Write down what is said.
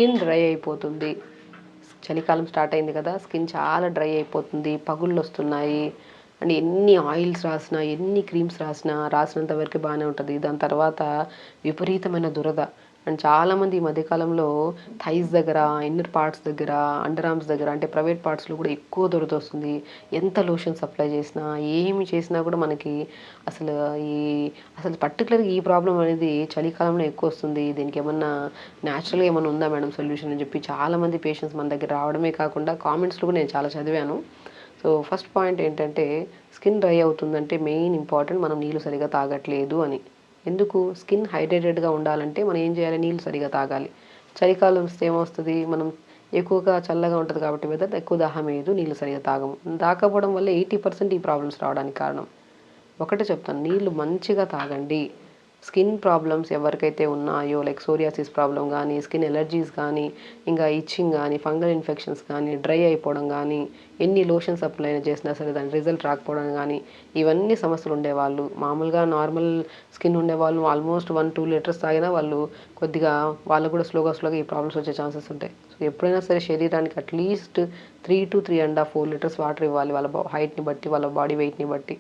Skin dry అయిపోతుంది. చలికాలం start అయింది కదా! స్కిన్ చాలా డ్రై అయిపోతుంది. పగుళ్ళొస్తున్నాయి. అండ్ ఎన్ని ఆయిల్స్ రాసినా, ఎన్ని క్రీమ్స్ రాసినా, రాసినంత వరకే బానే ఉంటది. దాని తర్వాత విపరీతమైన దురద. అండ్ చాలామంది ఈ మధ్య కాలంలో థైస్ దగ్గర, ఇన్నర్ పార్ట్స్ దగ్గర, అండర్ ఆర్మ్స్ దగ్గర అంటే ప్రైవేట్ పార్ట్స్‌లో కూడా ఎక్కువ దురదొస్తుంది. ఎంత లోషన్స్ అప్లై చేసినా, ఏమి చేసినా కూడా మనకి అసలు ఈ అసలు పర్టిక్యులర్‌గా ఈ ప్రాబ్లమ్ అనేది చలికాలంలో ఎక్కువొస్తుంది. దీనికేమన్నా నేచురల్‌గా ఏమన్నా ఉందా మేడం సొల్యూషన్ అని చెప్పి చాలామంది పేషెంట్స్ మన దగ్గర రావడమే కాకుండా కామెంట్స్‌లో కూడా నేను చాలా చదివాను. సో, ఫస్ట్ పాయింట్ ఏంటంటే స్కిన్ డ్రై అవుతుందంటే మెయిన్ ఇంపార్టెంట్ మనం నీళ్ళు సరిగ్గా తాగట్లేదు అని. ఎందుకు? స్కిన్ హైడ్రేటెడ్‌గా ఉండాలంటే మనం ఏం చేయాలి? నీళ్ళు సరిగ్గా తాగాలి. చలికాలం వస్తే ఏమొస్తది? మనం ఎక్కువగా చల్లగా ఉంటది కాబట్టి వెదర్ ఎక్కువ దాహం వేయదు. నీళ్ళు సరిగ్గా తాగము. తాగకపోవడం వల్ల 80% ఈ ప్రాబ్లమ్స్ రావడానికి కారణం. ఒకటే చెప్తాను. నీళ్ళు మంచిగా తాగండి. స్కిన్ ప్రాబ్లమ్స్ ఎవరికైతే ఉన్నాయో లైక్ సోరియాసిస్ ప్రాబ్లమ్ గానీ, స్కిన్ ఎలర్జీస్ గానీ, ఇంకా ఇచ్చింగ్ గానీ, ఫంగల్ ఇన్ఫెక్షన్స్ కానీ, డ్రై అయిపోవడం గానీ, ఎన్ని లోషన్స్ అప్లై చేసినా సరే దాని రిజల్ట్ రాకపోవడం గానీ, ఇవన్నీ సమస్యలు ఉండేవాళ్ళు మామూలుగా నార్మల్ స్కిన్ ఉండేవాళ్ళు ఆల్మోస్ట్ 1, 2 లీటర్స్ తాగినా వాళ్ళు కొద్దిగా వాళ్ళకు కూడా స్లోగా ఈ ప్రాబ్లమ్స్ వచ్చే ఛాన్సెస్ ఉంటాయి. సో, ఎప్పుడైనా సరే శరీరానికి అట్‌లీస్ట్ 3-3 ½ 4 లీటర్స్ వాటర్ ఇవ్వాలి. వాళ్ళ హైట్‌ని బట్టి, వాళ్ళ బాడీ వెయిట్‌ని బట్టి.